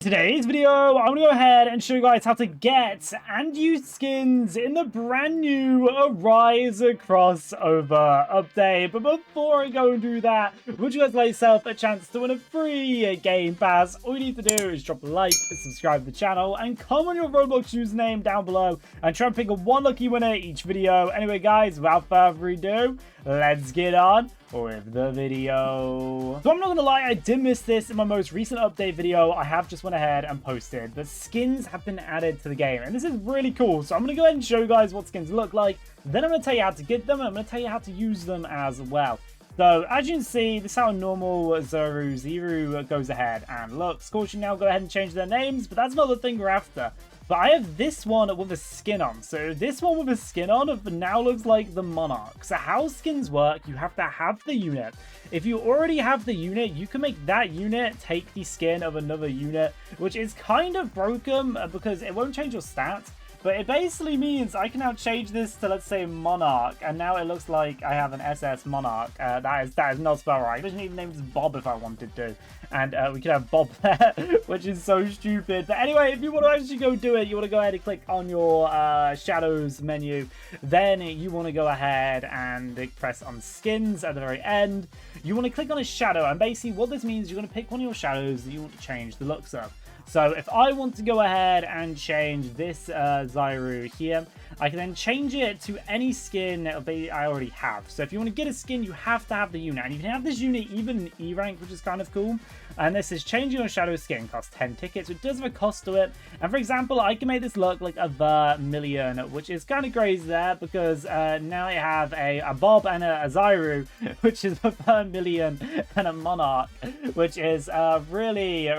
Today's video, I'm gonna go ahead and show you guys how to get and use skins in the brand new Rise crossover update. But before I go and do that, would you guys like yourself a chance to win a free game pass? All you need to do is drop a like, subscribe to the channel, and comment your Roblox username down below and try and pick one lucky winner each video. Anyway, guys, without further ado, let's get on with the video. So I'm not gonna lie, I did miss this in my most recent update video. I have just went ahead and posted that skins have been added to the game, and this is really cool. So I'm gonna go ahead and show you guys what skins look like. Then I'm gonna tell you how to get them, and I'm gonna tell you how to use them as well. So as you can see, this is how a normal Zero goes ahead and looks. Of course, you now go ahead and change their names, but that's not the thing we're after. But I have this one with a skin on. So this one with a skin on now looks like the Monarch. So how skins work, you have to have the unit. If you already have the unit, you can make that unit take the skin of another unit, which is kind of broken because it won't change your stats. But it basically means I can now change this to, let's say, Monarch, and now it looks like I have an SS Monarch. That is not spelled right. I doesn't even name this Bob if I wanted to. And we could have Bob there, which is so stupid. But anyway, if you want to actually go do it, you want to go ahead and click on your Shadows menu. Then you want to go ahead and press on Skins at the very end. You want to click on a shadow, and basically what this means, you're going to pick one of your shadows that you want to change the looks of. So if I want to go ahead and change this Zyru here, I can then change it to any skin I already have. So if you want to get a skin, you have to have the unit. And you can have this unit even in E rank, which is kind of cool. And this is changing your shadow skin, costs 10 tickets, so it does have a cost to it. And for example, I can make this look like a Vermilion, which is kind of crazy there, because now I have a Bob and a Zyru, which is a Vermilion and a Monarch, which is really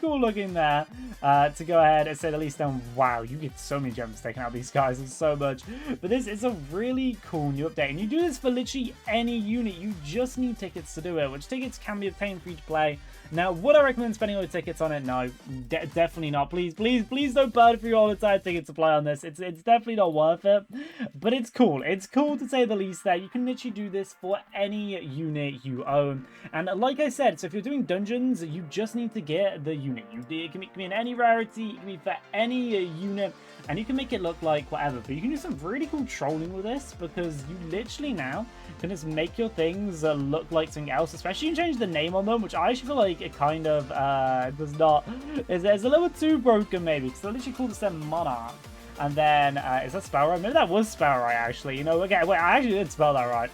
cool looking there. To go ahead and say the least. And wow, you get so many gems taken out of these guys, it's so much. But this is a really cool new update, and you do this for literally any unit. You just need tickets to do it, which tickets can be obtained for each play. Now, would I recommend spending all the tickets on it? No, definitely not. Please don't burn through all the entire ticket supply on this. It's definitely not worth it. But it's cool. It's cool to say the least that you can literally do this for any unit you own. And like I said, so if you're doing dungeons, you just need to get the unit. It can be in any rarity, it can be for any unit, and you can make it look like whatever. But you can do some really cool trolling with this, because you literally now can just make your things look like something else. Especially you can change the name on them, which I actually feel like it kind of does not. It's a little bit too broken maybe, because they're literally called them Monarch. And then, is that spelled right? Maybe that was spelled right, actually. You know, okay, wait, I actually did spell that right.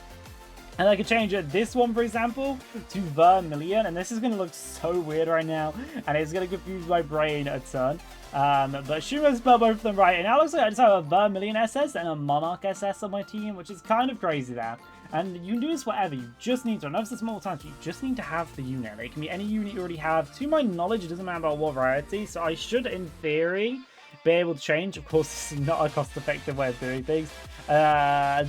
And I could change it, this one, for example, to Vermilion. And this is going to look so weird right now. And it's going to confuse my brain a ton. But Shuma spelled both of them right. And now it looks like I just have a Vermilion SS and a Monarch SS on my team, which is kind of crazy there. And you can do this whatever. You just need to. I know this multiple times, but you just need to have the unit. It can be any unit you already have. To my knowledge, it doesn't matter about what variety. So I should, in theory, be able to change. Of course, this is not a cost-effective way of doing things.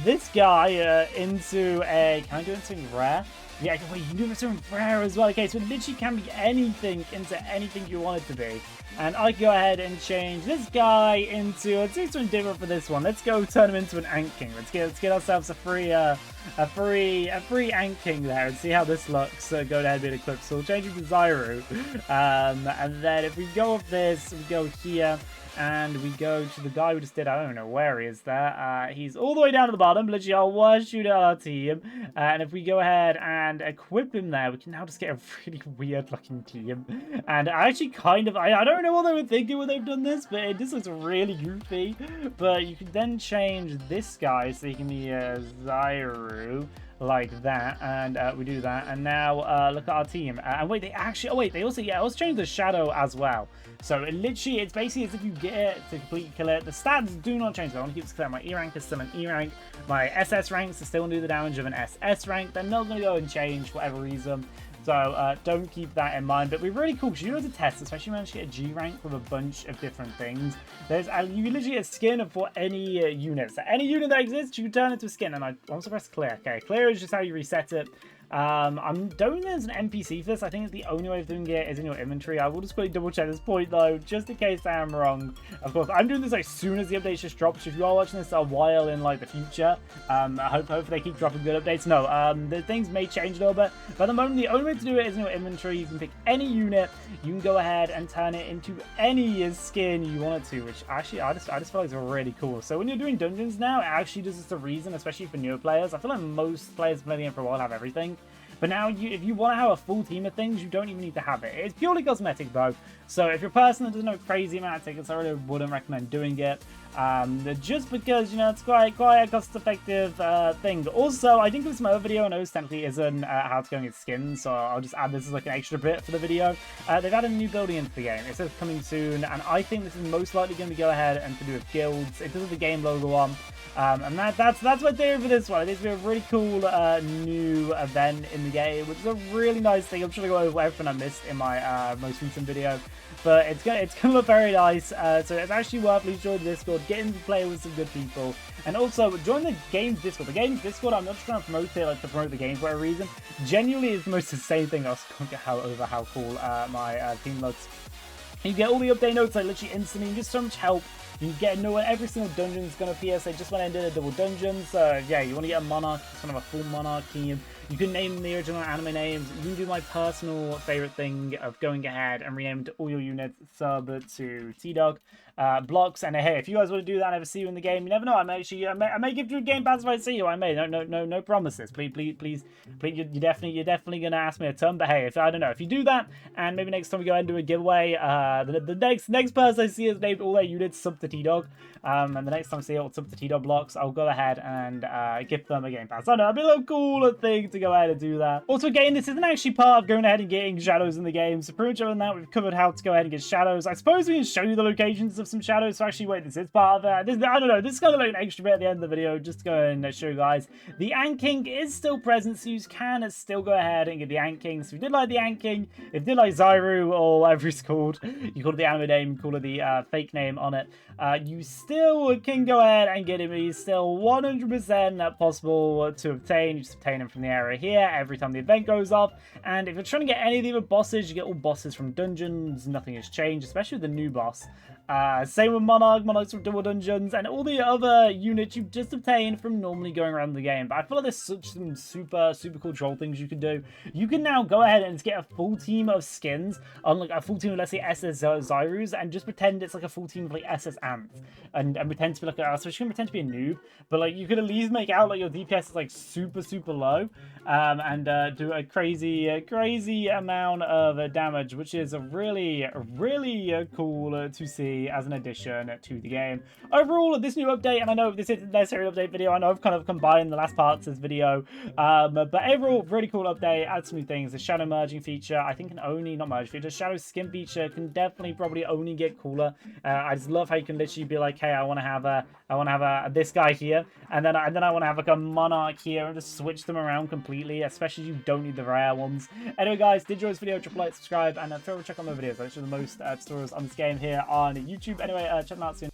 This guy into a... Can I do it into something rare? Yeah, wait, you can do it into something rare as well. Okay, so it literally can be anything into anything you want it to be. And I can go ahead and change this guy into... Let's do something different for this one. Let's go turn him into an Ant King. Let's get ourselves a free Ant King there, and see how this looks. Go ahead and be an Eclipse. So we'll change it to Zyru. And then if we go with this, we go here. And we go to the guy we just did. I don't know where he is there. He's all the way down to the bottom. Literally, I'll one-shoot our team. And if we go ahead and equip him there, we can now just get a really weird-looking team. And I actually kind of... I don't know what they were thinking when they've done this, but this looks really goofy. But you can then change this guy so he can be Zyru. Like that, and we do that, and now look at our team. And wait, they actually, oh wait, they also, yeah, let's change the shadow as well. So it literally, it's basically as if you get it to completely kill it. The stats do not change. I want to keep this clear. My E rank is still an E rank. My SS ranks are still going to do the damage of an SS rank. They're not going to go and change for whatever reason. So don't keep that in mind. But we're really cool because you know, as a test, especially when you get a G rank with a bunch of different things, there's you literally get a skin for any unit. So any unit that exists, you can turn into a skin. And I also press clear. Okay, clear is just how you reset it. I'm doing it as an NPC for this. I think the only way of doing it is in your inventory. I will just quickly double check this point though, just in case I am wrong. Of course, I'm doing this like soon as the updates just drop. So if you are watching this a while in like the future, I hope they keep dropping good updates. No, the things may change a little bit, but at the moment the only way to do it is in your inventory. You can pick any unit, you can go ahead and turn it into any skin you want it to, which actually I just feel like it's really cool. So when you're doing dungeons now, it actually does this a reason, especially for newer players. I feel like most players playing it for a while have everything. But now, if you want to have a full team of things, you don't even need to have it. It's purely cosmetic, though. So if you're a person that doesn't have a crazy amount of tickets, I really wouldn't recommend doing it. Just because, you know, it's quite a cost-effective thing. Also, I think this is my other video, and it technically isn't how to go and get skins, so I'll just add this as like an extra bit for the video. They've added a new building into the game. It says coming soon, and I think this is most likely going to go ahead and to do with guilds. It does have the game logo on. And that's my theory for this one. It's going to be a really cool new event in the game, which is a really nice thing. I'm trying to go over everything I missed in my most recent video, but it's gonna look very nice. So it's actually worth please join the Discord, get into play with some good people, and also join the games Discord. The games Discord, I'm not just trying to promote it like to promote the game for whatever reason. Genuinely, is the most insane thing. I was going to get over how cool my team looks. You get all the update notes like literally instantly, and just so much help. You can get to know when every single dungeon is going to appear. So just when I ended a double dungeon, so yeah, you want to get a monarch, just want to have a full monarch team. You can name the original anime names. You can do my personal favorite thing of going ahead and renaming all your units sub to T-Dog blocks. And hey, if you guys want to do that, I never see you in the game. You never know. I may give you a game pass if I see you. I may. No promises. Please. You're definitely gonna ask me a ton. But hey, if I don't know, if you do that, and maybe next time we go ahead and do a giveaway, the next person I see has named all their units sub to T-Dog. And the next time I see all sub to T-Dog blocks, I'll go ahead and give them a game pass. I don't know, it'd be a little cooler thing to go ahead and do that. Also, again, this isn't actually part of going ahead and getting shadows in the game. So pretty much other than that, we've covered how to go ahead and get shadows. I suppose we can show you the locations of some shadows. So actually, wait, this is part of that. I don't know. This is kind of like an extra bit at the end of the video, just to go and show you guys. The Ant King is still present, so you can still go ahead and get the Ant King. So if you did like the Ant King, if you did like Zyru or whatever it's called, you call it the anime name, you call it the fake name on it, you still can go ahead and get him. He's still 100% possible to obtain. You just obtain him from the area here every time the event goes off. And if you're trying to get any of the other bosses, you get all bosses from dungeons. Nothing has changed, especially with the new boss. Same with Monarchs from double dungeons, and all the other units you've just obtained from normally going around the game. But I feel like there's some super cool troll things you can do. You can now go ahead and just get a full team of skins on like a full team of, let's say, SS Zyrus, and just pretend it's like a full team of like SS Ants, and pretend to be like so she can pretend to be a noob, but like you could at least make out like your DPS is like super low, and do a crazy amount of damage, which is really cool to see as an addition to the game. Overall, this new update, and I know this isn't necessarily an update video, I know I've kind of combined the last parts of this video, but overall, really cool update, add some new things. The shadow merging feature, I think can only, not merge feature, shadow skin feature can definitely probably only get cooler. I just love how you can literally be like, hey, I want to have this guy here, and then I want to have like a monarch here, and just switch them around completely, especially if you don't need the rare ones. Anyway, guys, did you enjoy this video? Drop a like, subscribe, and feel free to check out my videos. I show the most tutorials on this game here on YouTube. Anyway, check them out soon.